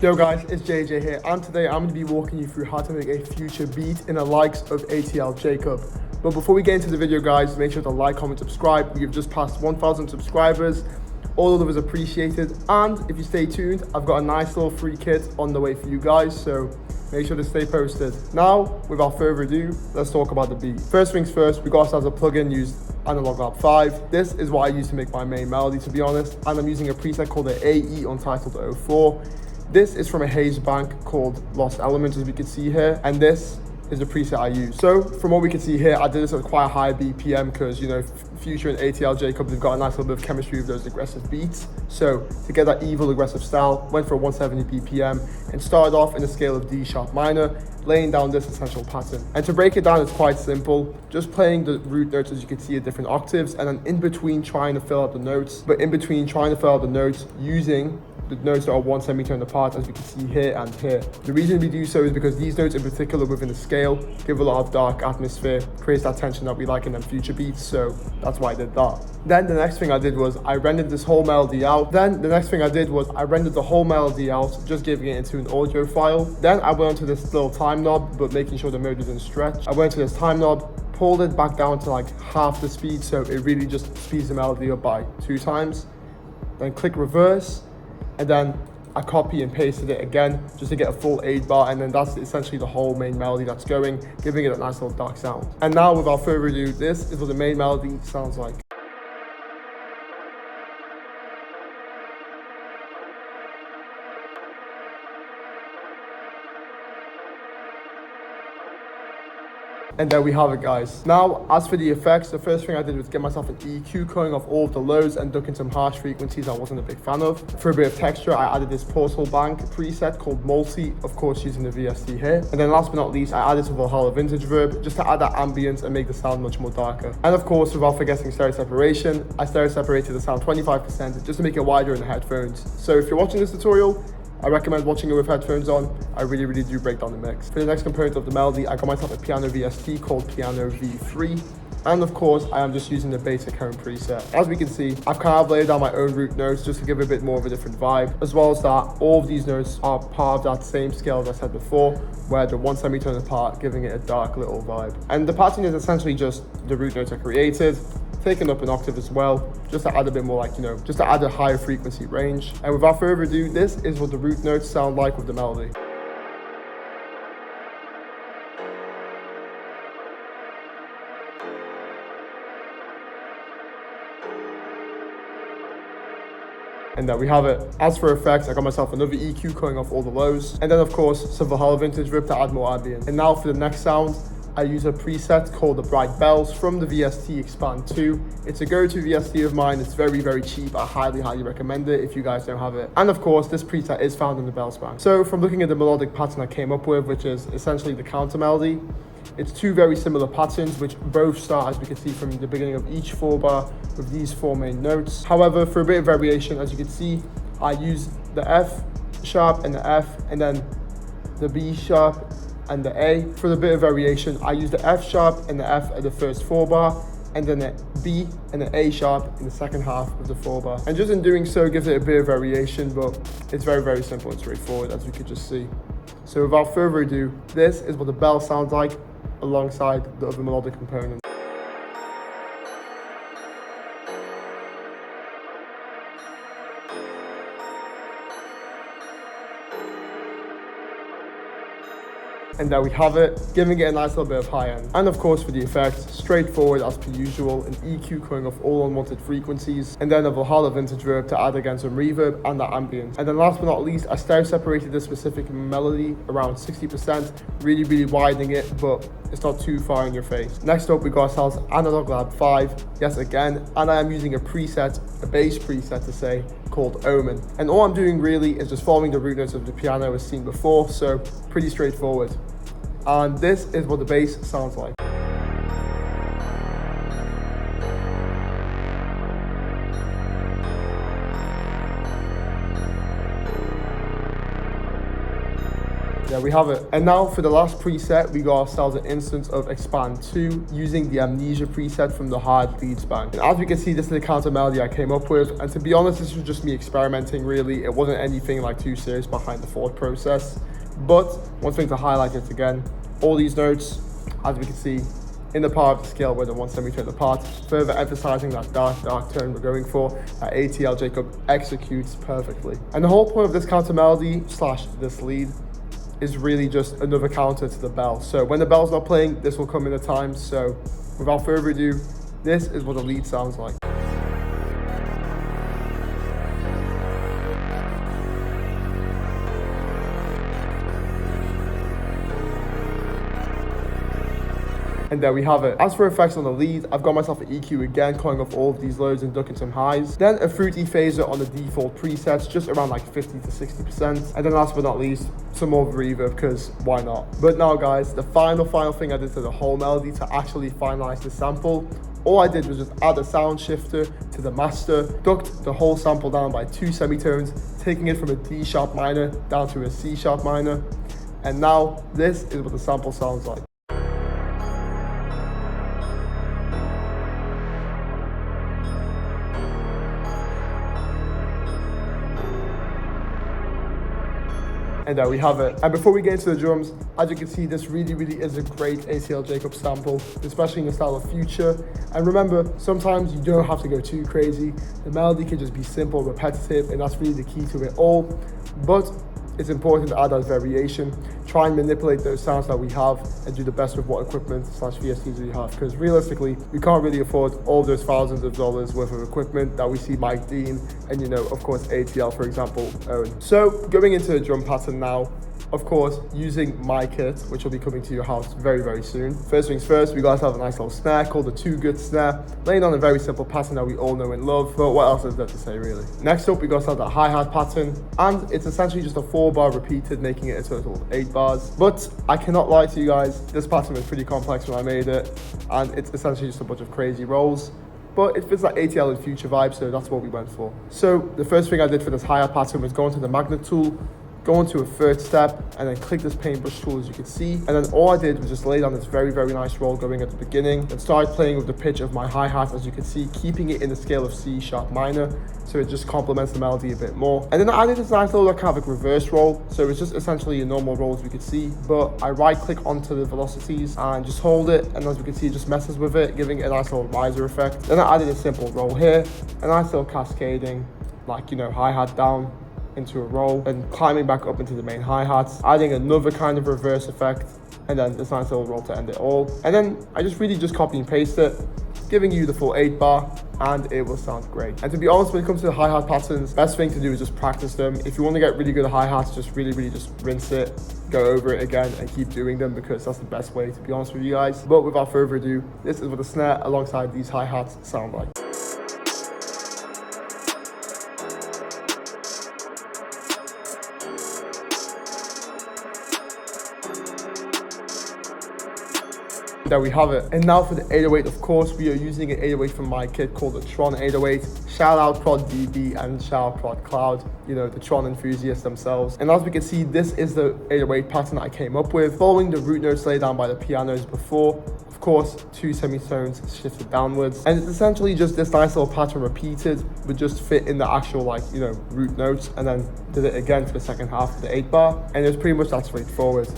Yo guys, it's JJ here, and today I'm going to be walking you through how to make a future beat in the likes of ATL Jacob. But before we get into the video guys, make sure to like, comment, subscribe. We've just passed 1,000 subscribers. All of it is appreciated, and if you stay tuned, I've got a nice little free kit on the way for you guys, so make sure to stay posted. Now, without further ado, let's talk about the beat. First things first, we got ourselves a plugin used Analog Lab 5. This is what I use to make my main melody, to be honest, and I'm using a preset called the AE Untitled 04. This is from a Haze bank called Lost Elements, as we can see here, and this is the preset I use. So from what we can see here, I did this at quite a high BPM because, you know, Future and ATL Jacob, they've got a nice little bit of chemistry with those aggressive beats. So to get that evil aggressive style, went for a 170 BPM and started off in a scale of D sharp minor, laying down this essential pattern. And to break it down, it's quite simple. Just playing the root notes, as you can see, at different octaves, and then in between trying to fill out the notes, using the notes that are 1 semitone apart, as we can see here and here. The reason we do so is because these notes in particular within the scale give a lot of dark atmosphere, creates that tension that we like in them future beats, so that's why I did that. Then the next thing I did was I rendered this whole melody out. Just giving it into an audio file. Then I went onto this little time knob, but making sure the mode didn't stretch. I went to this time knob, pulled it back down to like half the speed, so it really just speeds the melody up by 2 times. Then click reverse, and then I copy and pasted it again just to get a full 8 bar, and then that's essentially the whole main melody that's going, giving it a nice little dark sound. And now without further ado, this is what the main melody sounds like. And there we have it guys. Now, as for the effects, the first thing I did was get myself an EQ, cutting off all of the lows and ducking some harsh frequencies I wasn't a big fan of. For a bit of texture, I added this Portal Bank preset called Multi, of course using the VST here. And then last but not least, I added some Valhalla Vintage Verb just to add that ambience and make the sound much more darker. And of course, without forgetting stereo separation, I stereo separated the sound 25% just to make it wider in the headphones. So if you're watching this tutorial, I recommend watching it with headphones on. I really do break down the mix. For the next component of the melody, I got myself a piano VST called Piano V3. And of course, I am just using the basic home preset. As we can see, I've kind of laid down my own root notes just to give it a bit more of a different vibe. As well as that, all of these notes are part of that same scale as I said before, where the 1 semitone apart, giving it a dark little vibe. And the pattern is essentially just the root notes I created, taken up an octave as well, just to add a bit more, like, you know, just to add a higher frequency range. And without further ado, this is what the root notes sound like with the melody. And there we have it. As for effects, I got myself another EQ cutting off all the lows, and then of course some Valhalla Vintage Verb to add more ambient. And now for the next sound, I use a preset called the Bright Bells from the VST Expand 2. It's a go-to VST of mine. It's very cheap. I highly recommend it if you guys don't have it. And of course, this preset is found in the Bells bank. So from looking at the melodic pattern I came up with, which is essentially the counter melody, it's 2 very similar patterns, which both start, as we can see, from the beginning of each 4 bar with these 4 main notes. However, for a bit of variation, as you can see, I use the F sharp and the F, and then the B sharp and the A. For the bit of variation, I use the F sharp and the F at the first 4 bar, and then the B and the A sharp in the second half of the 4 bar. And just in doing so gives it a bit of variation, but it's very simple and straightforward, as we could just see. So without further ado, this is what the bell sounds like alongside the other melodic components. And there we have it, giving it a nice little bit of high end. And of course for the effects, straightforward as per usual, an EQ cutting off all unwanted frequencies, and then a Valhalla Vintage Verb to add again some reverb and that ambient. And then last but not least, I stereo separated this specific melody around 60%, really widening it, but it's not too far in your face. Next up, we got ourselves Analog Lab 5, yes again, and I am using a preset, a bass preset to say, called Omen. And all I'm doing really is just following the root notes of the piano as seen before, so pretty straightforward. And this is what the bass sounds like. There we have it. And now for the last preset, we got ourselves an instance of Expand 2 using the Amnesia preset from the Hard Leads bank. And as we can see, this is the counter melody I came up with. And to be honest, this was just me experimenting really. It wasn't anything like too serious behind the thought process. But one thing to highlight it again, all these notes, as we can see, in the part of the scale where they're 1 semitone apart, further emphasizing that dark tone we're going for, that ATL Jacob executes perfectly. And the whole point of this counter melody / this lead is really just another counter to the bell. So when the bell's not playing, this will come in a time. So without further ado, this is what the lead sounds like. And there we have it. As for effects on the lead, I've got myself an EQ again, calling off all of these lows and ducking some highs. Then a fruity phaser on the default presets, just around like 50 to 60%. And then last but not least, some more reverb, because why not? But now guys, the final thing I did to the whole melody to actually finalize the sample, all I did was just add a sound shifter to the master, ducked the whole sample down by 2 semitones, taking it from a D sharp minor down to a C sharp minor. And now this is what the sample sounds like. And there we have it. And before we get into the drums, as you can see, this really is a great ATL Jacob sample, especially in the style of Future. And remember, sometimes you don't have to go too crazy. The melody can just be simple, repetitive, and that's really the key to it all. But it's important to add that variation, try and manipulate those sounds that we have and do the best with what equipment / VSTs we have, because realistically, we can't really afford all those thousands of dollars worth of equipment that we see Mike Dean and, you know, of course, ATL, for example, own. So going into the drum pattern now, of course, using my kit, which will be coming to your house very soon. First things first, we guys have a nice little snare called the Too Good snare, laying on a very simple pattern that we all know and love, but what else is there to say really? Next up, we guys have that hi-hat pattern, and it's essentially just a 4-bar repeated, making it a total of 8 bars. But I cannot lie to you guys, this pattern was pretty complex when I made it, and it's essentially just a bunch of crazy rolls. But it fits that ATL and Future vibe, so that's what we went for. So the first thing I did for this hi-hat pattern was go into the magnet tool, go into a third step, and then click this paintbrush tool, as you can see. And then all I did was just lay down this very nice roll going at the beginning and started playing with the pitch of my hi-hat, as you can see, keeping it in the scale of C sharp minor, so it just complements the melody a bit more. And then I added this nice little kind of like reverse roll, so it's just essentially a normal roll, as we could see, but I right click onto the velocities and just hold it, and as we can see, it just messes with it, giving it a nice little riser effect. Then I added a simple roll here, a nice little cascading, like, you know, hi-hat down into a roll, and climbing back up into the main hi-hats, adding another kind of reverse effect, and then this nice little roll to end it all. And then I just copy and paste it, giving you the full 8 bar, and it will sound great. And to be honest, when it comes to the hi-hat patterns, best thing to do is just practice them. If you want to get really good at hi-hats, just really just rinse it, go over it again, and keep doing them, because that's the best way, to be honest with you guys. But without further ado, this is what the snare alongside these hi-hats sound like. There we have it. And now for the 808, of course, we are using an 808 from my kit called the Tron 808. Shout out Prod DB and shout out Prod Cloud, you know, the Tron enthusiasts themselves. And as we can see, this is the 808 pattern I came up with, following the root notes laid down by the pianos before. Of course, 2 semitones shifted downwards. And it's essentially just this nice little pattern repeated, but just fit in the actual, like, you know, root notes, and then did it again for the second half of the 8 bar. And it was pretty much that straightforward.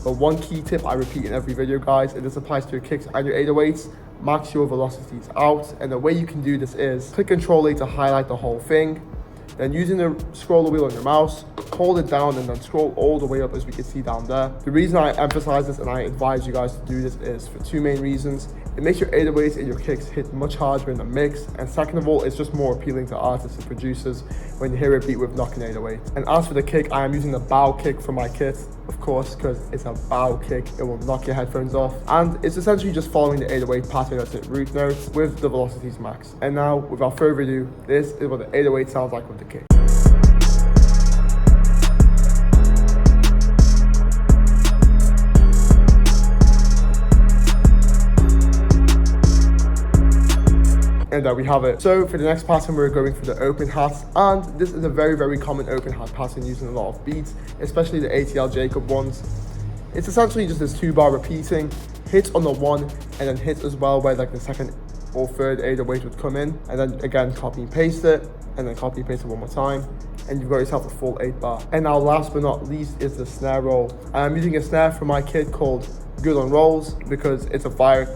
But one key tip I repeat in every video, guys, and this applies to your kicks and your 808s, max your velocities out. And the way you can do this is click Ctrl A to highlight the whole thing, then using the scroller wheel on your mouse, hold it down and then scroll all the way up, as we can see down there. The reason I emphasize this and I advise you guys to do this is for 2 main reasons. It makes your 808s and your kicks hit much harder in the mix, and second of all, it's just more appealing to artists and producers when you hear a beat with knocking 808. And as for the kick, I am using the bow kick from my kit, of course, because it's a bow kick, it will knock your headphones off, and it's essentially just following the 808 pattern that's at root notes with the velocities max. And now, without further ado, this is what the 808 sounds like with the kick. And And there we have it. So for the next pattern, we're going for the open hats, and this is a very, very common open hat pattern using a lot of beats, especially the ATL Jacob ones. It's essentially just this 2-bar repeating, hits on the 1 and then hits as well where like the second or third 808 would come in, and then again copy and paste it, and then copy and paste it one more time, and you've got yourself a full 8-bar. And now last but not least is the snare roll. I'm using a snare from my kit called Good on Rolls because it's a fire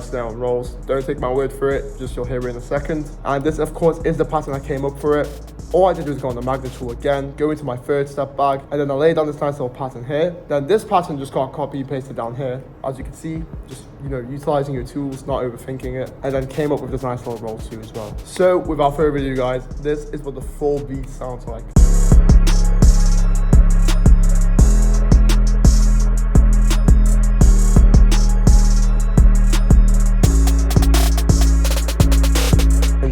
snare on rolls. Don't take my word for it, just you'll hear it in a second. And this of course is the pattern I came up for it. All I did was go on the magnet tool again, go into my third step bag, and then I laid down this nice little pattern here. Then this pattern just got copy and pasted down here. As you can see, just, you know, utilizing your tools, not overthinking it, and then came up with this nice little roll too as well. So without further ado guys, this is what the full beat sounds like.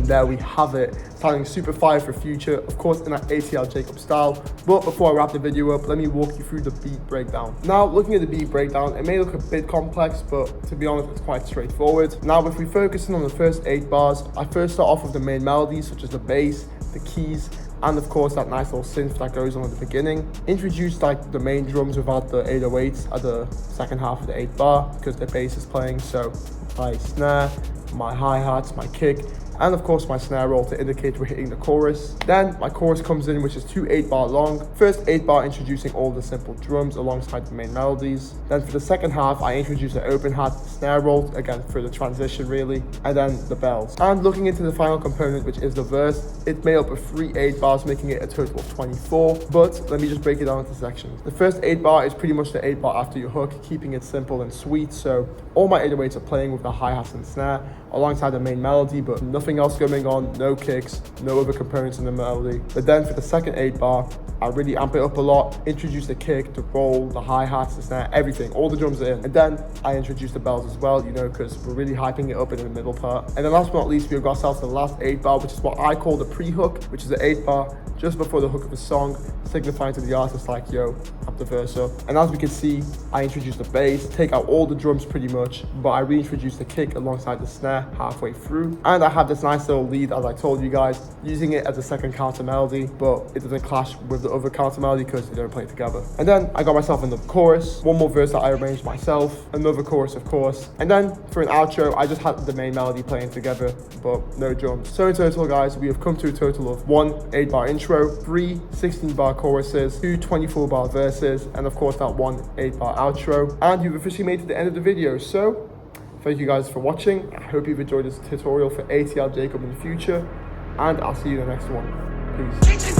There we have it, sounding super fire for future, of course in that ATL Jacob style. But before I wrap the video up, let me walk you through the beat breakdown. Now looking at the beat breakdown, it may look a bit complex, but to be honest it's quite straightforward. Now if we focus in on the first 8 bars, I first start off with the main melodies such as the bass, the keys, and of course that nice little synth that goes on at the beginning. Introduce like the main drums without the 808s at the second half of the 8 bar because the bass is playing, so my snare, my hi-hats, my kick, and of course my snare roll to indicate we're hitting the chorus. Then my chorus comes in, which is 2 8-bar long. First 8-bar introducing all the simple drums alongside the main melodies. Then for the second half I introduce the open hat, the snare roll, again for the transition really, and then the bells. And looking into the final component, which is the verse, it's made up of 3 8-bars, making it a total of 24. But let me just break it down into sections. The first 8-bar is pretty much the 8-bar after your hook, keeping it simple and sweet. So all my 808s are playing with the hi-hats and snare alongside the main melody, but nothing else going on, no kicks, no other components in the melody. But then for the second 8-bar, I really amp it up a lot, introduce the kick, the roll, the hi-hats, the snare, everything, all the drums are in. And then I introduce the bells as well, you know, because we're really hyping it up in the middle part. And then last but not least, we've got ourselves the last 8-bar, which is what I call the pre-hook, which is the 8-bar just before the hook of a song, signifying to the artist like, yo, have the verse up. And as we can see, I introduce the bass, take out all the drums pretty much, but I reintroduce the kick alongside the snare halfway through. And I have this nice little lead, as I told you guys, using it as a second counter melody, but it doesn't clash with the other counter melody because they don't play together. And then I got myself in the chorus, one more verse that I arranged myself, another chorus of course. And then for an outro, I just had the main melody playing together, but no drums. So in total guys, we have come to a total of 1 8-bar intro, 3 16-bar choruses, 2 24-bar verses, and of course that 1 8-bar outro. And you've officially made it to the end of the video. So thank you guys for watching. I hope you've enjoyed this tutorial for ATL Jacob in the future, and I'll see you in the next one. Peace.